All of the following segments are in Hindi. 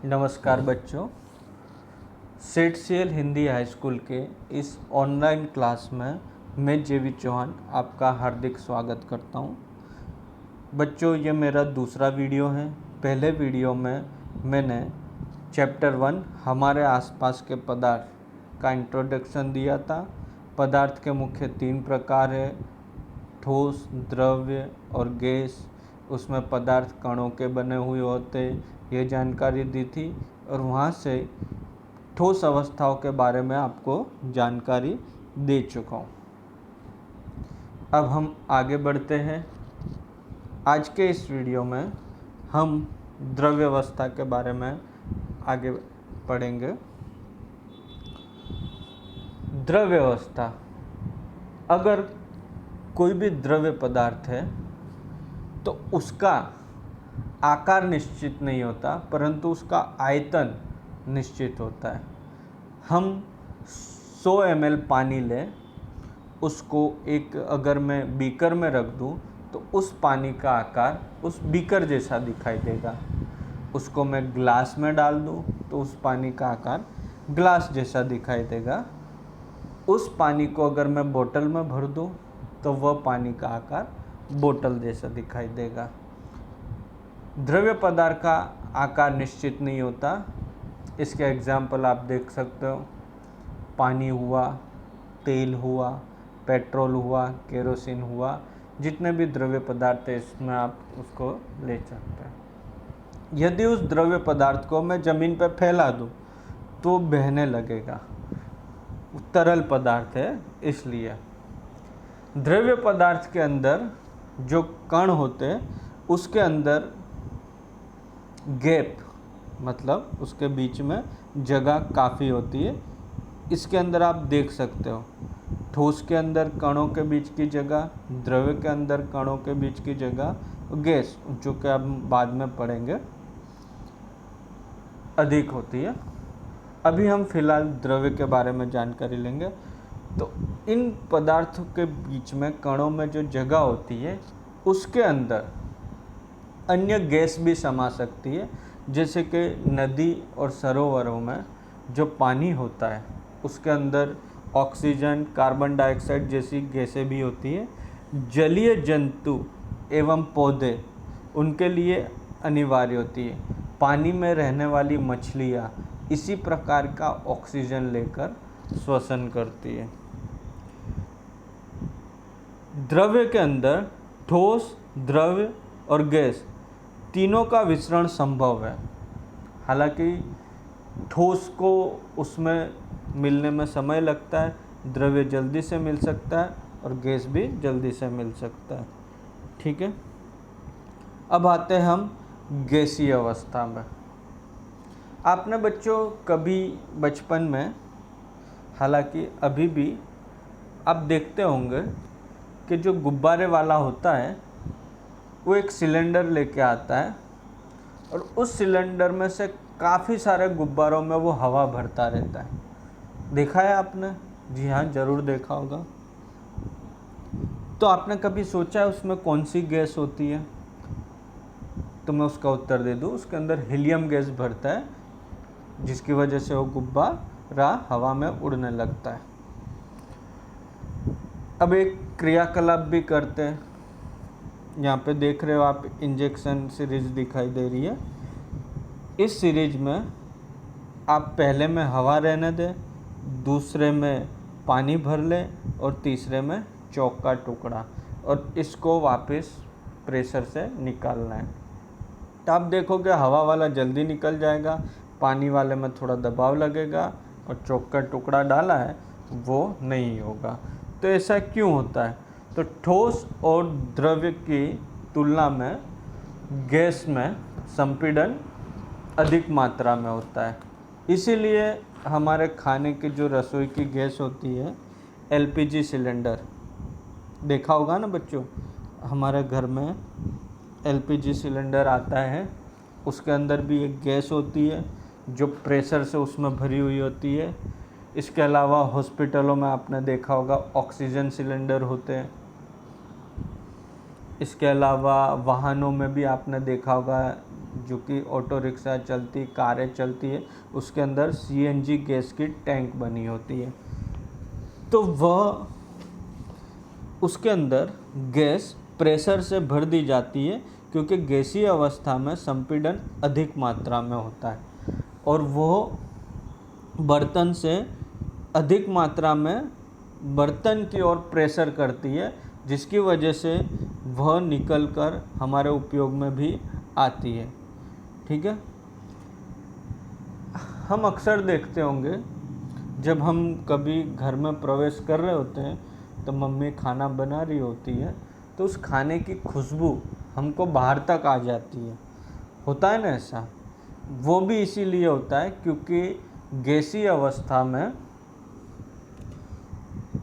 नमस्कार बच्चों, सेट हिंदी हाई स्कूल के इस ऑनलाइन क्लास में मैं जेवी चौहान आपका हार्दिक स्वागत करता हूं। बच्चों, ये मेरा दूसरा वीडियो है। पहले वीडियो में मैंने चैप्टर 1 हमारे आसपास के पदार्थ का इंट्रोडक्शन दिया था। पदार्थ के मुख्य 3 प्रकार है, ठोस, द्रव्य और गैस। उसमें पदार्थ कणों के बने हुए होते, ये जानकारी दी थी और वहाँ से ठोस अवस्थाओं के बारे में आपको जानकारी दे चुका हूँ। अब हम आगे बढ़ते हैं। आज के इस वीडियो में हम द्रव्य अवस्था के बारे में आगे पढ़ेंगे। द्रव्य अवस्था, अगर कोई भी द्रव्य पदार्थ है तो उसका आकार निश्चित नहीं होता, परंतु उसका आयतन निश्चित होता है। हम 100 ml पानी लें, उसको एक अगर मैं बीकर में रख दूं तो उस पानी का आकार उस बीकर जैसा दिखाई देगा। उसको मैं ग्लास में डाल दूं तो उस पानी का आकार ग्लास जैसा दिखाई देगा। उस पानी को अगर मैं बोतल में भर दूं तो वह पानी का आकार बोतल जैसा दिखाई देगा। द्रव्य पदार्थ का आकार निश्चित नहीं होता। इसके एग्जाम्पल आप देख सकते हो, पानी हुआ, तेल हुआ, पेट्रोल हुआ, केरोसिन हुआ। जितने भी द्रव्य पदार्थ है इसमें आप उसको ले सकते हैं। यदि उस द्रव्य पदार्थ को मैं ज़मीन पर फैला दूं तो बहने लगेगा। तरल पदार्थ है इसलिए। द्रव्य पदार्थ के अंदर जो कण होते हैं उसके अंदर गैप, मतलब उसके बीच में जगह काफ़ी होती है। इसके अंदर आप देख सकते हो, ठोस के अंदर कणों के बीच की जगह, द्रव्य के अंदर कणों के बीच की जगह, गैस जो कि हम बाद में पढ़ेंगे अधिक होती है। अभी हम फिलहाल द्रव्य के बारे में जानकारी लेंगे। तो इन पदार्थों के बीच में कणों में जो जगह होती है उसके अंदर अन्य गैस भी समा सकती है। जैसे कि नदी और सरोवरों में जो पानी होता है उसके अंदर ऑक्सीजन, कार्बन डाइऑक्साइड जैसी गैसें भी होती है। जलीय जंतु एवं पौधे उनके लिए अनिवार्य होती है। पानी में रहने वाली मछलियाँ इसी प्रकार का ऑक्सीजन लेकर श्वसन करती है। द्रव्य के अंदर ठोस, द्रव्य और गैस तीनों का मिश्रण संभव है। हालांकि ठोस को उसमें मिलने में समय लगता है, द्रव्य जल्दी से मिल सकता है और गैस भी जल्दी से मिल सकता है। ठीक है, अब आते हैं हम गैसीय अवस्था में। आपने बच्चों कभी बचपन में, हालांकि अभी भी आप देखते होंगे कि जो गुब्बारे वाला होता है वो एक सिलेंडर लेके आता है और उस सिलेंडर में से काफ़ी सारे गुब्बारों में वो हवा भरता रहता है। देखा है आपने? जी हाँ, ज़रूर देखा होगा। तो आपने कभी सोचा है उसमें कौन सी गैस होती है? तो मैं उसका उत्तर दे दूँ, उसके अंदर हीलियम गैस भरता है, जिसकी वजह से वो गुब्बारा हवा में उड़ने लगता है। अब एक क्रियाकलाप भी करते हैं। यहाँ पे देख रहे हो आप, इंजेक्शन सीरीज दिखाई दे रही है। इस सीरीज में आप पहले में हवा रहने दें, दूसरे में पानी भर लें और तीसरे में चौक का टुकड़ा, और इसको वापस प्रेशर से निकालना है। तो आप देखोगे हवा वाला जल्दी निकल जाएगा, पानी वाले में थोड़ा दबाव लगेगा और चौक का टुकड़ा डाला है वो नहीं होगा। तो ऐसा क्यों होता है? तो ठोस और द्रव्य की तुलना में गैस में संपीड़न अधिक मात्रा में होता है। इसीलिए हमारे खाने की जो रसोई की गैस होती है, एलपीजी सिलेंडर, देखा होगा ना बच्चों, हमारे घर में एलपीजी सिलेंडर आता है, उसके अंदर भी एक गैस होती है जो प्रेशर से उसमें भरी हुई होती है। इसके अलावा हॉस्पिटलों में आपने देखा होगा ऑक्सीजन सिलेंडर होते हैं। इसके अलावा वाहनों में भी आपने देखा होगा जो कि ऑटो रिक्शा चलती, कारें चलती है, उसके अंदर सीएनजी गैस की टैंक बनी होती है। तो वह उसके अंदर गैस प्रेशर से भर दी जाती है, क्योंकि गैसीय अवस्था में संपीड़न अधिक मात्रा में होता है और वो बर्तन से अधिक मात्रा में बर्तन की ओर प्रेशर करती है, जिसकी वजह से वह निकलकर हमारे उपयोग में भी आती है। ठीक है। हम अक्सर देखते होंगे जब हम कभी घर में प्रवेश कर रहे होते हैं तो मम्मी खाना बना रही होती है, तो उस खाने की खुशबू हमको बाहर तक आ जाती है। होता है ना ऐसा? वो भी इसीलिए होता है क्योंकि गैसीय अवस्था में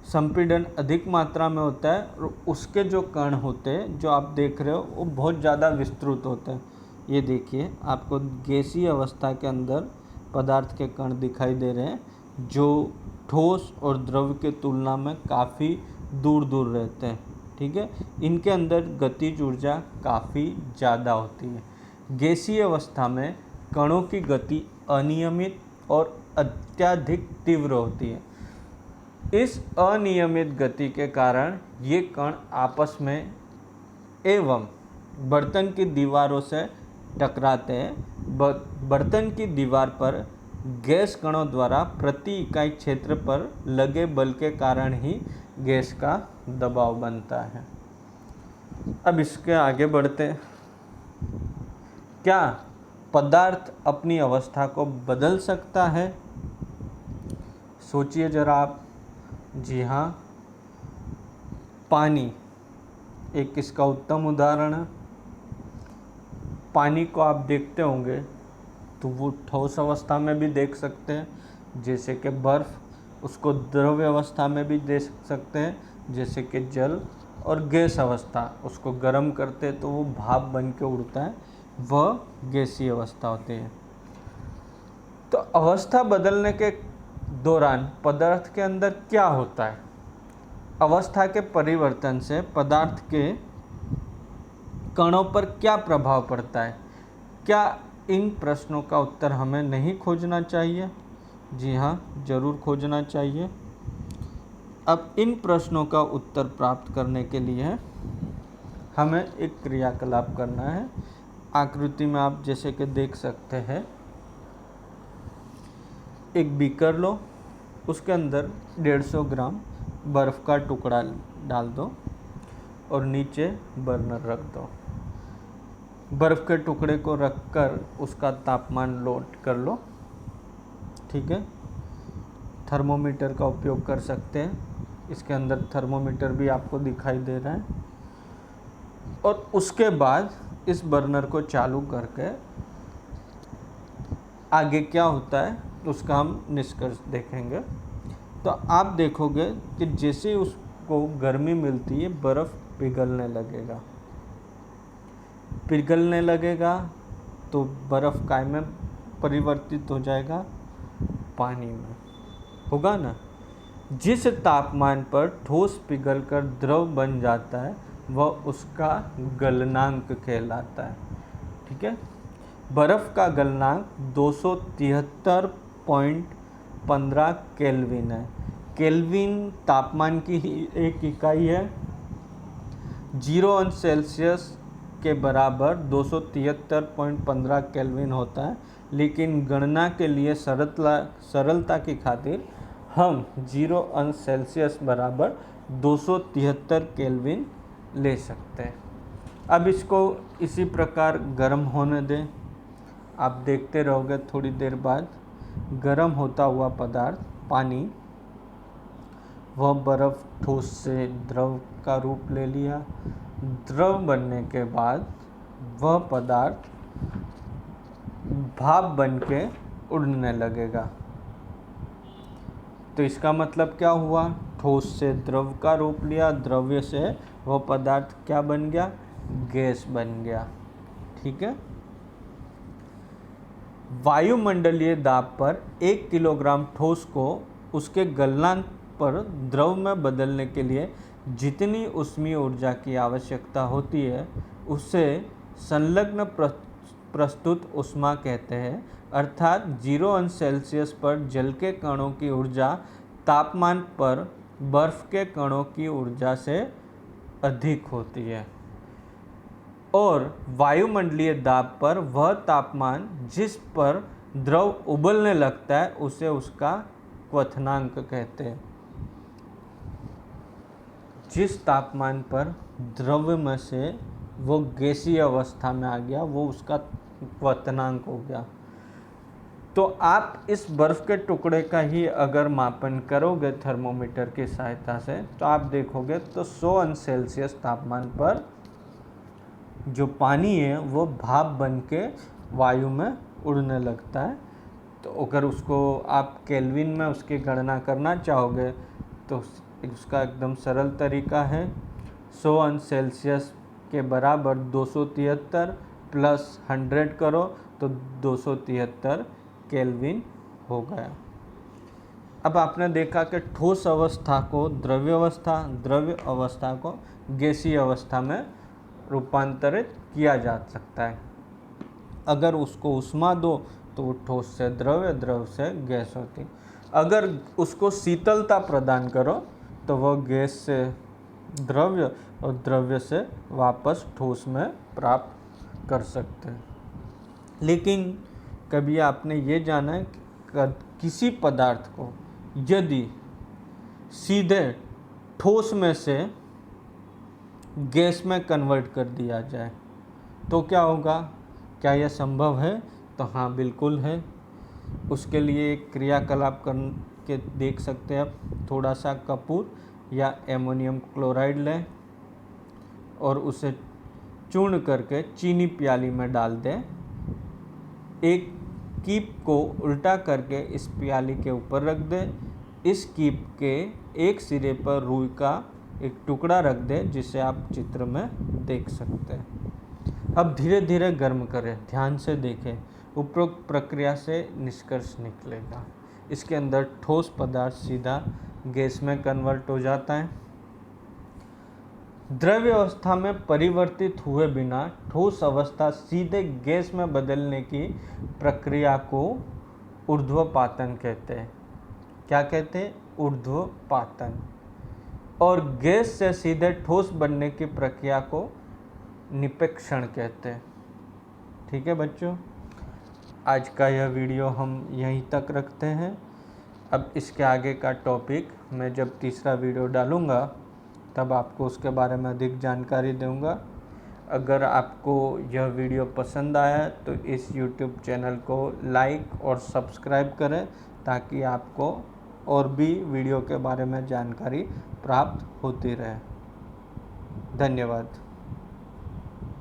संपीड़न अधिक मात्रा में होता है और उसके जो कण होते हैं जो आप देख रहे हो वो बहुत ज़्यादा विस्तृत होते हैं। ये देखिए, आपको गैसीय अवस्था के अंदर पदार्थ के कण दिखाई दे रहे हैं जो ठोस और द्रव के तुलना में काफ़ी दूर दूर रहते हैं। ठीक है। इनके अंदर गतिज ऊर्जा काफ़ी ज़्यादा होती है। गैसीय अवस्था में कणों की गति अनियमित और अत्यधिक तीव्र होती है। इस अनियमित गति के कारण ये कण आपस में एवं बर्तन की दीवारों से टकराते हैं। बर्तन की दीवार पर गैस कणों द्वारा प्रति इकाई क्षेत्र पर लगे बल के कारण ही गैस का दबाव बनता है। अब इसके आगे बढ़ते हैं। क्या पदार्थ अपनी अवस्था को बदल सकता है? सोचिए जरा आप। जी हाँ, पानी एक इसका उत्तम उदाहरण है। पानी को आप देखते होंगे तो वो ठोस अवस्था में भी देख सकते हैं, जैसे कि बर्फ़, उसको द्रव्य अवस्था में भी देख सकते हैं, जैसे कि जल, और गैस अवस्था, उसको गर्म करते तो वो भाप बन के उड़ता है, वह गैसीय अवस्था होती है। तो अवस्था बदलने के दौरान पदार्थ के अंदर क्या होता है? अवस्था के परिवर्तन से पदार्थ के कणों पर क्या प्रभाव पड़ता है? क्या इन प्रश्नों का उत्तर हमें नहीं खोजना चाहिए? जी हाँ, जरूर खोजना चाहिए। अब इन प्रश्नों का उत्तर प्राप्त करने के लिए हमें एक क्रियाकलाप करना है। आकृति में आप जैसे कि देख सकते हैं, एक बीकर लो, उसके अंदर 150 ग्राम बर्फ़ का टुकड़ा डाल दो और नीचे बर्नर रख दो। बर्फ़ के टुकड़े को रखकर उसका तापमान नोट कर लो। ठीक है। थर्मोमीटर का उपयोग कर सकते हैं, इसके अंदर थर्मोमीटर भी आपको दिखाई दे रहा है। और उसके बाद इस बर्नर को चालू करके आगे क्या होता है उसका हम निष्कर्ष देखेंगे। तो आप देखोगे कि जैसे उसको गर्मी मिलती है, बर्फ़ पिघलने लगेगा तो बर्फ़ काय में परिवर्तित हो जाएगा? पानी में, होगा ना। जिस तापमान पर ठोस पिघलकर द्रव बन जाता है वह उसका गलनांक कहलाता है। ठीक है। बर्फ़ का गलनांक 273.15 केल्विन है। केल्विन तापमान की एक इकाई है। 0 अंश सेल्सियस के बराबर 273.15 केल्विन होता है, लेकिन गणना के लिए सरलता की खातिर हम 0 अंश सेल्सियस बराबर 273 केल्विन ले सकते हैं। अब इसको इसी प्रकार गर्म होने दें। आप देखते रहोगे थोड़ी देर बाद गर्म होता हुआ पदार्थ पानी, वह बर्फ़ ठोस से द्रव का रूप ले लिया। द्रव बनने के बाद वह पदार्थ भाप बन के उड़ने लगेगा। तो इसका मतलब क्या हुआ? ठोस से द्रव का रूप लिया, द्रव्य से वह पदार्थ क्या बन गया? गैस बन गया। ठीक है। वायुमंडलीय दाब पर 1 किलोग्राम ठोस को उसके गलनांक पर द्रव में बदलने के लिए जितनी ऊष्मीय ऊर्जा की आवश्यकता होती है, उससे संलग्न प्रस्तुत ऊष्मा कहते हैं, अर्थात 0 अंश सेल्सियस पर जल के कणों की ऊर्जा तापमान पर बर्फ के कणों की ऊर्जा से अधिक होती है। और वायुमंडलीय दाब पर वह तापमान जिस पर द्रव उबलने लगता है उसे उसका क्वथनांक कहते हैं। जिस तापमान पर द्रव्य में से वो गैसीय अवस्था में आ गया वो उसका क्वथनांक हो गया। तो आप इस बर्फ़ के टुकड़े का ही अगर मापन करोगे थर्मोमीटर की सहायता से तो आप देखोगे तो 100 अंश सेल्सियस तापमान पर जो पानी है वो भाप बन के वायु में उड़ने लगता है। तो अगर उसको आप केल्विन में उसकी गणना करना चाहोगे तो उसका एकदम सरल तरीका है, 100 अंश सेल्सियस के बराबर 273 प्लस 100 करो तो 273 केल्विन हो गया। अब आपने देखा कि ठोस अवस्था को द्रव्य अवस्था को गैसीय अवस्था में रूपांतरित किया जा सकता है। अगर उसको ऊष्मा दो तो वो ठोस से द्रव्य से गैस होती। अगर उसको शीतलता प्रदान करो तो वह गैस से द्रव्य और द्रव्य से वापस ठोस में प्राप्त कर सकते हैं। लेकिन कभी आपने ये जाना है कि किसी पदार्थ को यदि सीधे ठोस में से गैस में कन्वर्ट कर दिया जाए तो क्या होगा? क्या यह संभव है? तो हाँ, बिल्कुल है। उसके लिए एक क्रियाकलाप करके देख सकते हैं आप। थोड़ा सा कपूर या एमोनियम क्लोराइड लें और उसे चूर्ण करके चीनी प्याली में डाल दें। एक कीप को उल्टा करके इस प्याली के ऊपर रख दें। इस कीप के एक सिरे पर रुई का एक टुकड़ा रख दें जिसे आप चित्र में देख सकते हैं। अब धीरे धीरे गर्म करें, ध्यान से देखें। उपरोक्त प्रक्रिया से निष्कर्ष निकलेगा। इसके अंदर ठोस पदार्थ सीधा गैस में कन्वर्ट हो जाता है। द्रव्य अवस्था में परिवर्तित हुए बिना ठोस अवस्था सीधे गैस में बदलने की प्रक्रिया को ऊर्ध्वपातन कहते हैं। क्या कहते हैं? ऊर्ध्वपातन। और गैस से सीधे ठोस बनने की प्रक्रिया को निपेक्षण कहते हैं। ठीक है बच्चों, आज का यह वीडियो हम यहीं तक रखते हैं। अब इसके आगे का टॉपिक मैं जब तीसरा वीडियो डालूँगा तब आपको उसके बारे में अधिक जानकारी दूंगा। अगर आपको यह वीडियो पसंद आया तो इस YouTube चैनल को लाइक और सब्सक्राइब करें ताकि आपको और भी वीडियो के बारे में जानकारी प्राप्त होती रहे। धन्यवाद।